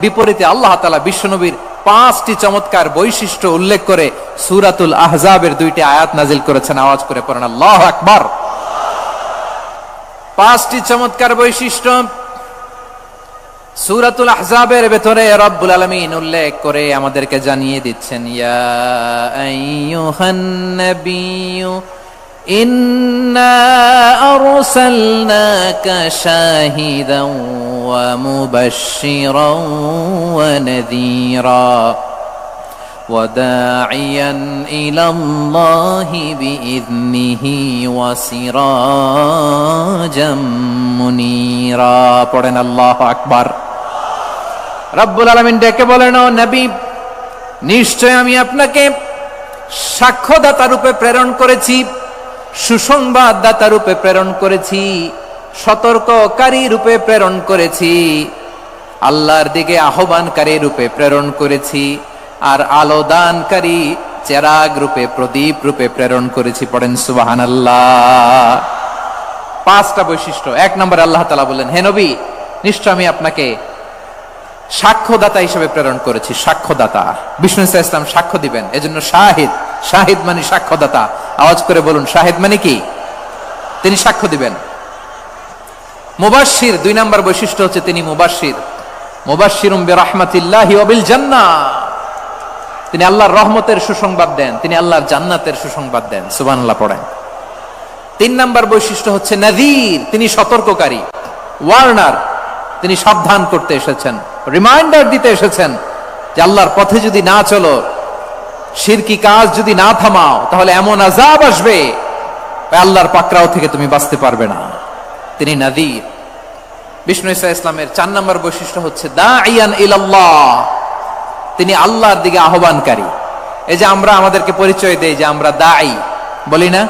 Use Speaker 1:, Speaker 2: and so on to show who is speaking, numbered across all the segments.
Speaker 1: বিপরীতে আল্লাহ তাআলা বিশ্বনবীর 5টি চমৎকার বৈশিষ্ট্য উল্লেখ করে সূরাতুল আহজাবের 2টি আয়াত নাজিল করেছেন। আওয়াজ করে পড়েন আল্লাহু আকবার। 5টি চমৎকার বৈশিষ্ট্য সূরাতুল আহজাবের ভেতরে রব্বুল আলামিন উল্লেখ করে আমাদেরকে জানিয়ে দিচ্ছেন, ইয়া আইয়ুহান নাবিয়্যু ইন্না আরসালনাকা শাহিদান ওয়া মুবাশশিরান ওয়া নাযীরা ওয়া দাঈয়ান ইলাল্লাহি বিইذনিহি ওয়া সিরাজাম মুনীরা। পড়েন আল্লাহু আকবার। রব্বুল আলামিন ডেকে বলেন, ও নবী, নিশ্চয় আমি আপনাকে সাক্ষ্যদাতা রূপে প্রেরণ করেছি, সুসংবাদদাতা রূপে প্রেরণ করেছি, সতর্ককারী রূপে প্রেরণ করেছি, আল্লাহর দিকে আহ্বানকারী রূপে প্রেরণ করেছি, আর আলোদানকারী চেরাগ রূপে, প্রদীপ রূপে প্রেরণ করেছি। পড়েন সুবহানাল্লাহ। 5টা বৈশিষ্ট্য। 1 নম্বরে আল্লাহ তাআলা বললেন, হে নবী, নিশ্চয় আমি আপনাকে সাক্ষ্যদাতা হিসেবে প্রেরণ করেছি। সাক্ষ্যদাতা, বিষ্ণু ইসা ইসলাম সাক্ষ্য দিবেন, এজন্য শাহিদ। শাহিদ মানে সাক্ষ্যদাতা। আওয়াজ করে বলুন, শাহিদ মানে কি? তিনি সাক্ষ্য দিবেন। মুবাশশির, 2 নম্বর বৈশিষ্ট্য হচ্ছে তিনি মুবাশশির। মুবাশশিরুম বিরাহমাতিল্লাহি ওয়া বিল জান্নাহ, তিনি আল্লাহর রহমতের সুসংবাদ দেন, তিনি আল্লাহর জান্নাতের সুসংবাদ দেন। সুবহানাল্লাহ পড়েন। 3 নম্বর বৈশিষ্ট্য হচ্ছে নাযীর, তিনি সতর্ককারী। ওয়ার্নার, তিনি সাবধান করতে এসেছেন, রিমাইন্ডার দিতে এসেছেন যে আল্লাহর পথে যদি না চলো, শিরকি কাজ যদি না থামাও, তাহলে এমন আযাব আসবে আল্লাহর পাকড়াও থেকে তুমি বাঁচতে পারবে না। তিনি নাযীর। বিষ্ণু ইসা ইসলামের 4 নম্বর বৈশিষ্ট্য হচ্ছে দাঈয়ান ইলাল্লাহ, তিনি আল্লাহর দিকে আহ্বানকারী। এই যে আমরা আমাদেরকে পরিচয় দেই যে আমরা দাঈ, বলি না?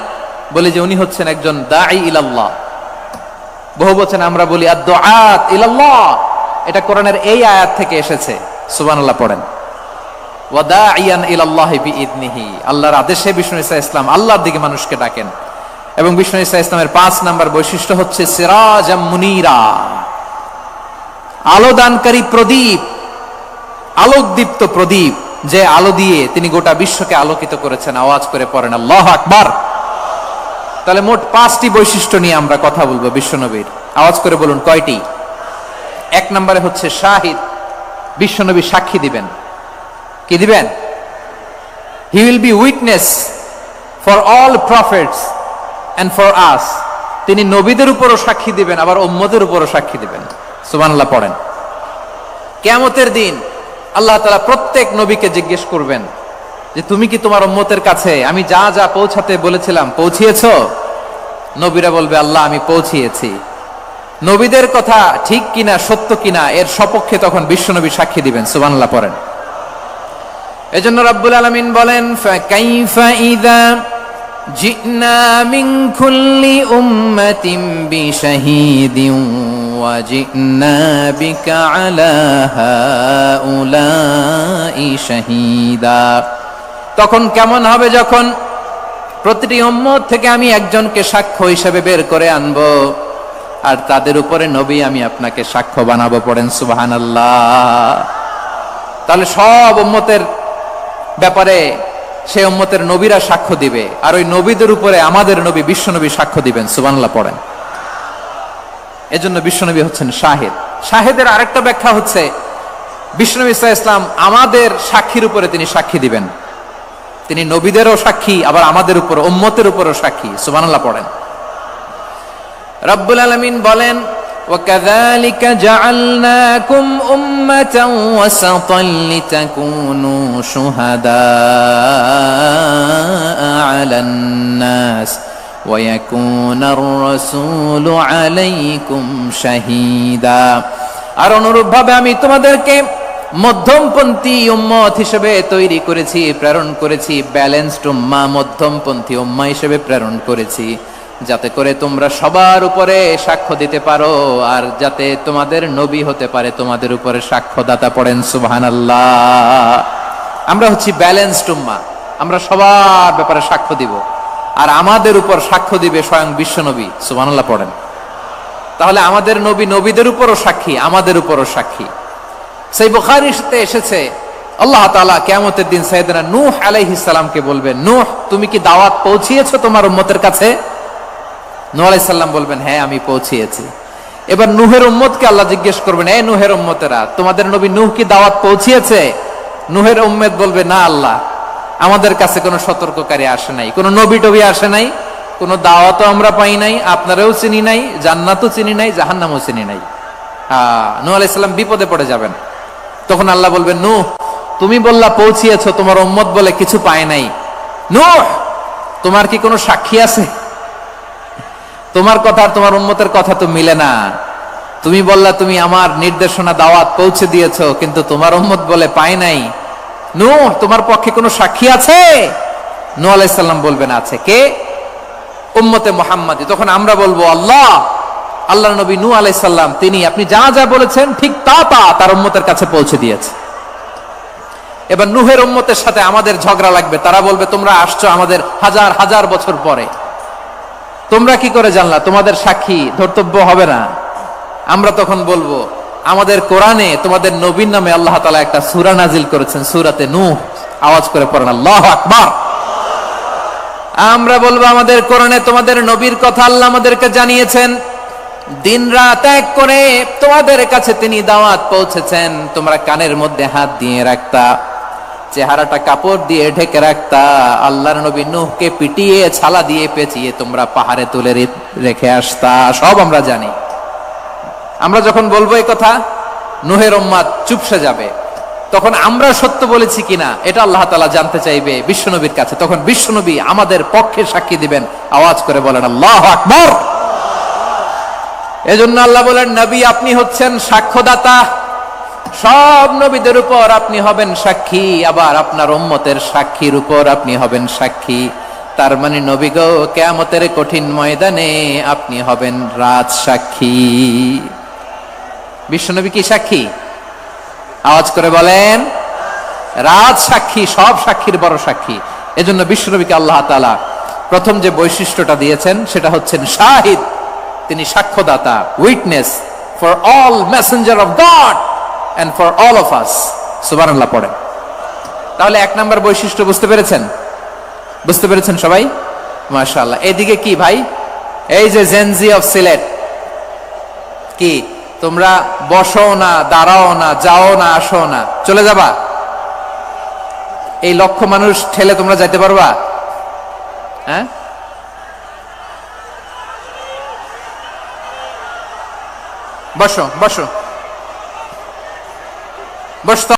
Speaker 1: বলি যে উনি হচ্ছেন একজন দাঈ ইলাল্লাহ। বহু বচনে আমরা বলি আদ-দুআত ইলাল্লাহ। এটা কোরআনের এই আয়াত থেকে এসেছে। সুবহানাল্লাহ পড়েন। ওয়া দাঈয়ান ইলাল্লাহি বিইذনিহি, আল্লাহর আদেশে বিষ্ণু ইসা ইসলাম আল্লাহর দিকে মানুষকে ডাকেন। এবং বিষ্ণু ইসা ইসলামের 5 নম্বর বৈশিষ্ট্য হচ্ছে সিরাজাম মুনীরা, আলোদানকারী প্রদীপ, আলোকদীপ্ত প্রদীপ, যে আলো দিয়ে তিনি গোটা বিশ্বকে আলোকিত করেছেন। আওয়াজ করে পড়েন আল্লাহু আকবার। তাহলে মোট 5টি বৈশিষ্ট্য নিয়ে আমরা কথা বলবো বিশ্বনবীর। আওয়াজ করে বলুন কয়টি? 1 নম্বরে হচ্ছে শাহিদ, বিশ্বনবী সাক্ষী দিবেন। কি দিবেন? He will be witness for all prophets and for us, তিনি নবীদের উপরও সাক্ষী দিবেন, আবার উম্মতের উপরও সাক্ষী দিবেন। সুবহানাল্লাহ পড়েন। কিয়ামতের দিন আল্লাহ তাআলা প্রত্যেক নবীকে জিজ্ঞেস করবেন যে তুমি কি তোমার উম্মতের কাছে আমি যা যা পৌঁছাতে বলেছিলাম পৌঁছিয়েছো? নবীরা বলবে, আল্লাহ আমি পৌঁছিয়েছি। নবীদের কথা ঠিক কিনা, সত্য কিনা, এর সপক্ষে তখন বিশ্বনবী সাক্ষী দিবেন। সুবহানাল্লাহ পড়েন। এজন্য রব্বুল আলামিন বলেন, ফাকাইফা ইযা জিনা মিন কুল্লি উম্মাতিন বিশাহীদিন ওয়া জিনা বিকা আলা হাউলাই শাহীদা। তখন কেমন হবে যখন প্রতিটি উম্মত থেকে আমি একজনকে সাক্ষ্য হিসেবে বের করে আনবো, আর তাদের উপরে নবী আমি আপনাকে সাক্ষ্য বানাবো। পড়েন সুবহানাল্লাহ। তাহলে সব উম্মতের ব্যাপারে সেই উম্মতের নবীরা সাক্ষ্য দিবে, আর ওই নবীদের উপরে আমাদের নবী বিশ্বনবী সাক্ষ্য দিবেন। সুবহানাল্লাহ পড়েন। এজন্য বিশ্বনবী হচ্ছেন শাহিদ। শাহিদের আরেকটা ব্যাখ্যা হচ্ছে বিশ্বনবী সাল্লাল্লাহু আলাইহি ওয়াসাল্লাম আমাদের সাক্ষীর উপরে তিনি সাক্ষী দিবেন। তিনি নবীদেরও সাক্ষী, আবার আমাদের উপর, উম্মতের উপরও সাক্ষী। সুবহানাল্লাহ পড়েন। রব্বুল আলামিন বলেন, وَكَذَلِكَ جَعَلْنَاكُمْ أُمَّةً وَسَطًا لِتَكُونُوا شُهَدَاءَ عَلَى النَّاسِ وَيَكُونَ الرَّسُولُ عَلَيْكُمْ شَهِيدًا। আর অনুরূপভাবে আমি তোমাদেরকে মধ্যমপন্থী উম্মত হিসেবে তৈরি করেছি, প্রেরণ করেছি। ব্যালেন্সড উম্মাহ, মধ্যমপন্থী উম্মাহ হিসেবে প্রেরণ করেছি, যাতে করে তোমরা সবার উপরে সাক্ষ্য দিতে পারো, আর যাতে তোমাদের নবী হতে পারে তোমাদের উপরে সাক্ষ্যদাতা। পড়েন সুবহানাল্লাহ। আমরা হচ্ছি ব্যালেন্সড উম্মাহ, আমরা সবার ব্যাপারে সাক্ষ্য দিব, আর আমাদের উপর সাক্ষ্য দিবে স্বয়ং বিশ্বনবী। সুবহানাল্লাহ পড়েন। তাহলে আমাদের নবী নবীদের উপরও সাক্ষী, আমাদের উপরও সাক্ষী। সেই বুখারীতে এসেছে আল্লাহ তাআলা কিয়ামতের দিন সাইয়েদনা নূহ আলাইহিস সালামকে বলবেন, নূহ তুমি কি দাওয়াত পৌঁছিয়েছো তোমার উম্মতের কাছে? নূহ আলাইহিস সালাম বলবেন, হ্যাঁ আমি পৌঁছিয়েছি। এবার নূহের উম্মতকে আল্লাহ জিজ্ঞেস করবেন, এই নূহের উম্মতেরা, তোমাদের নবী নূহ কি দাওয়াত পৌঁছিয়েছে? নূহের উম্মত বলবে, না আল্লাহ, আমাদের কাছে কোনো সতর্ককারী আসে নাই, কোনো নবী টবি আসে নাই, কোনো দাওয়াতও আমরা পাই নাই, আপনারাও চিনি নাই, জান্নাতও চিনি নাই, জাহান্নামও চিনি নাই। নূহ আলাইহিস সালাম বিপদে পড়ে যাবেন। তখন আল্লাহ বলবেন, নূহ তুমি বললা পৌঁছিয়েছো, তোমার উম্মত বলে কিছু পায় নাই। নূহ তোমার কি কোনো সাক্ষী আছে? তোমার কথা আর তোমার উম্মতের কথা তো মিলে না। তুমি বললা তুমি আমার নির্দেশনা দাওয়াত পৌঁছে দিয়েছো, কিন্তু তোমার উম্মত বলে পায় নাই। নূহ তোমার পক্ষে কোনো সাক্ষী আছে? নূহ আলাইহিস সালাম বলবেন, আছে। কে? উম্মতে মুহাম্মাদি। তখন আমরা বলবো, আল্লাহর নবী নূহ আলাইহিস সালাম তিনি আপনি যা যা বলেছেন ঠিক তা তার উম্মতের কাছে পৌঁছে দিয়েছে। এবার নূহের উম্মতের সাথে আমাদের ঝগড়া লাগবে। তারা বলবে, তোমরা আসছো আমাদের হাজার হাজার বছর পরে, তোমরা কি করে জানলা? তোমাদের সাক্ষী ধর্তব্য হবে না। আমরা তখন বলবো, আমাদের কোরআনে তোমাদের নবীর নামে আল্লাহ তাআলা একটা সূরা নাজিল করেছেন, সূরাতে নূহ। আওয়াজ করে পড়েন আল্লাহু আকবার। আমরা বলবো, আমাদের কোরআনে তোমাদের নবীর কথা আল্লাহ আমাদেরকে জানিয়েছেন, দিন রাত এক করে তোমাদের কাছে তিনি দাওয়াত পৌঁছেছেন। তোমরা কানের মধ্যে হাত দিয়ে রাখতা, চেহারাটা কাপড় দিয়ে ঢেকে রাখতা, আল্লাহর নবী নূহকে পিটিয়ে ছালা দিয়ে পেঁচিয়ে তোমরা পাহাড়ে তুলে রেখে আসতা, সব আমরা জানি। আমরা যখন বলবো এই কথা, নূহের উম্মত চুপসে যাবে। তখন আমরা সত্য বলেছি কিনা এটা আল্লাহ তাআলা জানতে চাইবে বিশ্বনবীর কাছে। তখন বিশ্বনবী আমাদের পক্ষে সাক্ষী দিবেন। আওয়াজ করে বলেন আল্লাহু আকবার। এজন্য আল্লাহ বলেন, নবী আপনি হচ্ছেন সাক্ষ্যদাতা, সব নবীদের উপর আপনি হবেন সাক্ষী, আবার আপনার উম্মতের সাক্ষীর উপর আপনি হবেন সাক্ষী। তার মানে নবী গো, কিয়ামতের কঠিন ময়দানে আপনি হবেন রাজ সাক্ষী। বিশ্বনবী কি সাক্ষী? আওয়াজ করে বলেন, রাজ সাক্ষী, সব সাক্ষীর বড় সাক্ষী। এজন্য বিশ্বনবীকে আল্লাহ তাআলা প্রথম যে বৈশিষ্ট্যটা দিয়েছেন সেটা হচ্ছেন শাহিদ। তিনি সাক্ষ্যদাতা, witness for all messenger of God and for all of us. সুবহানাল্লাহ পড়েন। তাহলে এক নাম্বার বৈশিষ্ট্য বুঝতে পেরেছেন? বুঝতে পেরেছেন সবাই? মাশাআল্লাহ। এদিকে কি ভাই, এই যে জেনজি অফ সিলেট, কি তোমরা বসো না, দাঁড়াও না, যাও না, আসো না, চলে যাবা? এই লক্ষ মানুষ ঠেলে তোমরা যাইতে পারবা? হ্যাঁ, বসো বসো বসো।